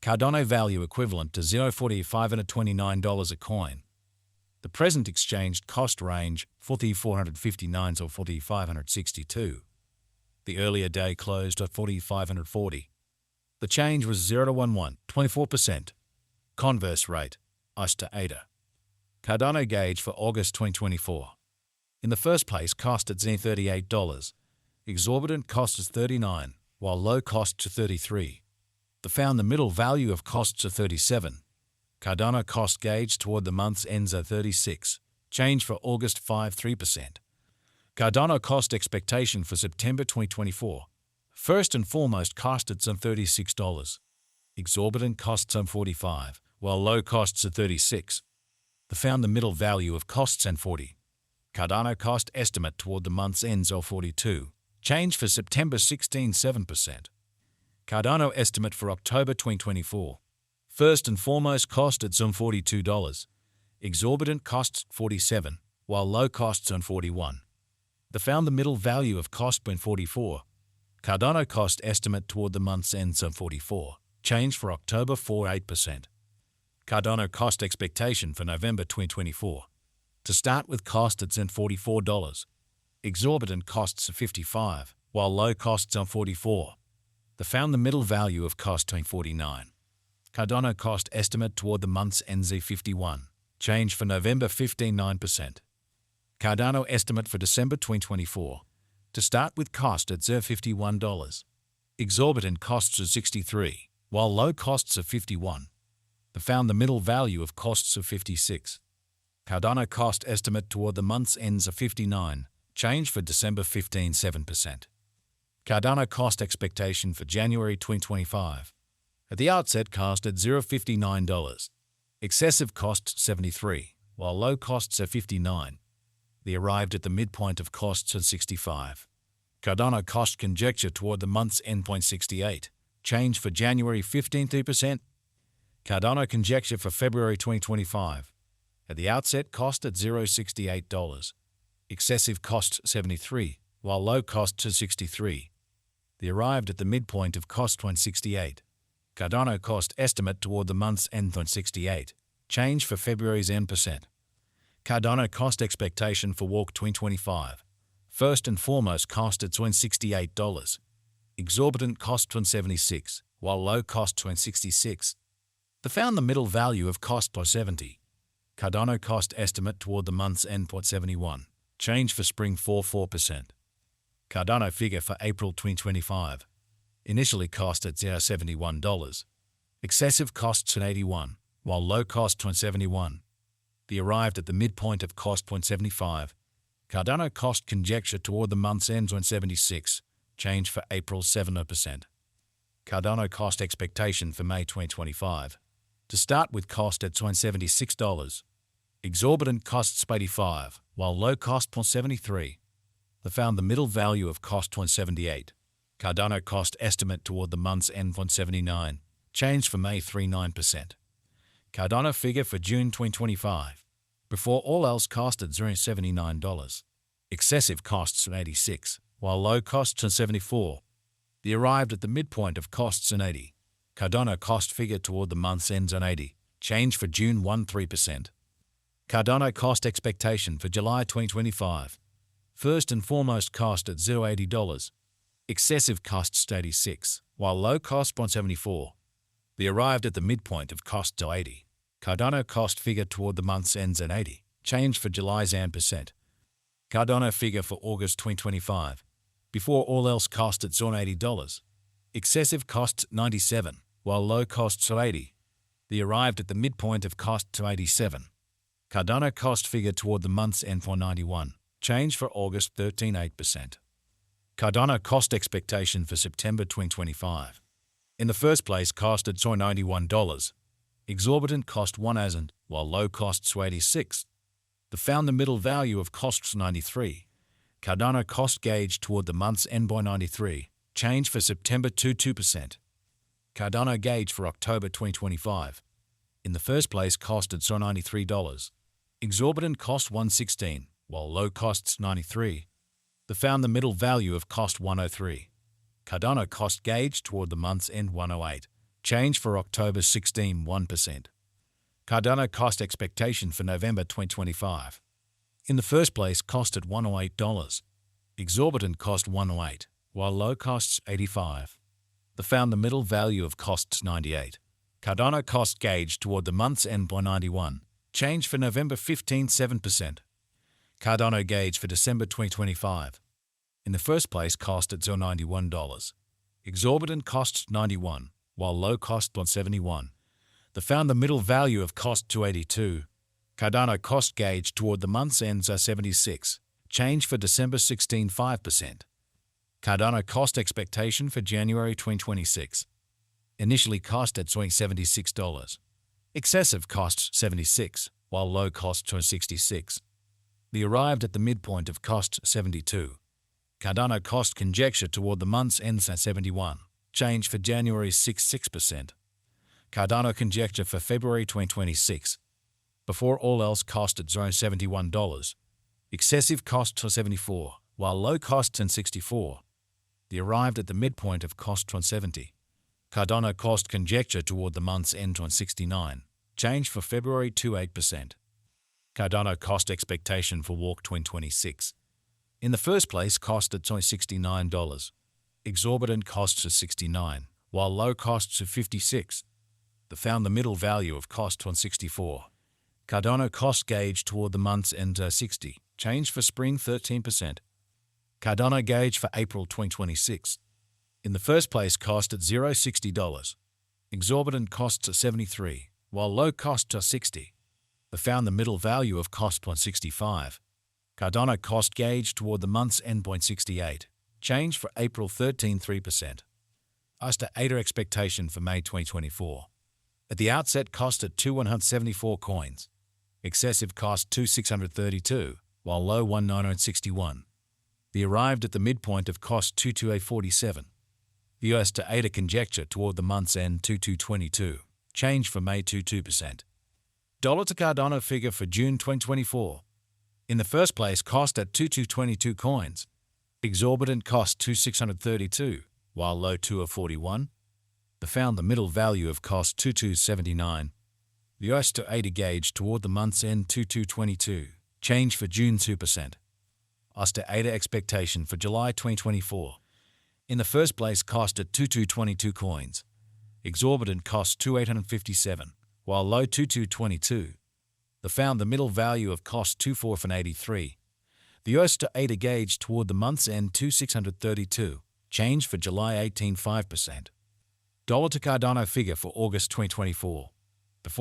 Cardano value equivalent to $0.4529 a coin. The present exchanged cost range $4,459 or $4,562. The earlier day closed at $4,540. The change was 0 to 11, 24%. Converse rate, ICE to ADA. Cardano gauge for August 2024. In the first place, cost at $38. Exorbitant cost is $39, while low cost to $33. The found the middle value of costs of $37. Cardano cost gauge toward the month's ends at $36. Change for August 3%. Cardano cost expectation for September 2024. First and foremost, cost at some $36. Exorbitant costs some $45, while low costs at $36. The found the middle value of costs and $40. Cardano cost estimate toward the month's ends of $42. Change for September 7%. Cardano estimate for October 2024. First and foremost, cost at some $42. Exorbitant costs $47, while low costs on $41. The found the middle value of cost point $44. Cardano cost estimate toward the month's end some $44. Change for October 8%. Cardano cost expectation for November 2024. To start with, cost at $44. Exorbitant costs of $55, while low costs on $44. The found the middle value of cost on $49. Cardano cost estimate toward the month's NZ 51. Change for November 9%. Cardano estimate for December 2024. To start with, cost at $51. Exorbitant costs of $63, while low costs of $51. The found the middle value of costs of $56. Cardano cost estimate toward the month's ends of $59. Change for December 7%. Cardano cost expectation for January 2025. At the outset, cost at $0.59. Excessive costs $73, while low costs are $59. They arrived at the midpoint of costs at $65. Cardano cost conjecture toward the month's endpoint $68. Change for January 15%. Cardano conjecture for February 2025. At the outset, cost at $0.68. Excessive cost $73, while low costs are $63. They arrived at the midpoint of cost point $68. Cardano cost estimate toward the month's end point $68. Change for February's end%. Cardano cost expectation for Walk 2025. First and foremost, cost at $68. Exorbitant cost $76, while low cost $66. The found the middle value of cost by $70. Cardano cost estimate toward the month's end point $71. Change for spring 4%. Cardano figure for April 2025. Initially cost at $71. Excessive costs at $81, while low cost $71. They arrived at the midpoint of cost point $75. Cardano cost conjecture toward the month's end on $76. Change for April 7%. Cardano cost expectation for May 2025. To start with, cost at $76. Exorbitant costs $85, while low cost point $73. They found the middle value of cost point $78. Cardano cost estimate toward the month's end point $79. Change for May 9%. Cardano figure for June 2025. Before all else, cost at $79. Excessive costs at $86, while low costs at $74. They arrived at the midpoint of costs at $80. Cardano cost figure toward the month's ends on $80. Change for June 3%. Cardano cost expectation for July 2025. First and foremost, cost at $0.80. Excessive costs $86, while low cost $74. They arrived at the midpoint of cost to $80. Cardano cost figure toward the month's ends at $80. Change for July's %. Cardano figure for August 2025. Before all else, cost at $80. Excessive costs $97, while low costs are $80. They arrived at the midpoint of cost to $87. Cardano cost figure toward the month's end for $91. Change for August 8%. Cardano cost expectation for September 2025. In the first place, cost at $91. Exorbitant cost $1,000, while low costs $86. They found the middle value of costs $93. Cardano cost gauge toward the month's end by $93. Change for September 2%. Cardano gauge for October 2025. In the first place, cost at $93. Exorbitant cost $116, while low costs $93. They found the middle value of cost $103. Cardano cost gauge toward the month's end $108. Change for October 16, 1%. Cardano cost expectation for November 2025. In the first place, cost at $108. Exorbitant cost $108, while low costs $85. The found the middle value of costs $98. Cardano cost gauge toward the month's end by 91. Change for November 15, 7%. Cardano gauge for December 2025. In the first place, cost at $91. Exorbitant costs 91, while low cost $171. The found the middle value of cost $282. Cardano cost gauge toward the month's ends are 76. Change for December 16, 5%. Cardano cost expectation for January 2026. Initially cost at $76. Excessive costs $76, while low costs are $66. The arrived at the midpoint of cost $72. Cardano cost conjecture toward the month's ends at $71. Change for January 6%. Cardano conjecture for February 2026. Before all else cost at $71. Excessive costs are $74, while low costs are $64. The arrived at the midpoint of cost on $70. Cardano cost conjecture toward the month's end on $69. Change for February 8%. Cardano cost expectation for Walk 2026. In the first place, cost at $69. Exorbitant costs are $69, while low costs are $56. The found the middle value of cost on $64. Cardano cost gauge toward the month's end are $60. Change for spring 13%. Cardano gauge for April 2026. In the first place, cost at $60. Exorbitant costs are $73, while low costs are $60. The found the middle value of cost on $65. Cardano cost gauge toward the month's end point $68. Change for April 13, 3%. Asta ADA expectation for May 2024. At the outset, cost at 174 coins. Excessive cost 632, while low 1961. The arrived at the midpoint of cost 22847. The US to ADA conjecture toward the month's end 2222. Change for May 2%. Dollar to Cardano figure for June 2024. In the first place, cost at 2222 coins. Exorbitant cost 2632, while low 241. The found the middle value of cost 2279. The US to ADA gauge toward the month's end 2222. Change for June 2%. US to ADA expectation for July 2024. In the first place, cost at 2222 coins. Exorbitant cost 2857, while low 2222. The found the middle value of cost 2483. The US to ADA gauge toward the month's end 2632. Change for July 18, 5%. Dollar to Cardano figure for August 2024.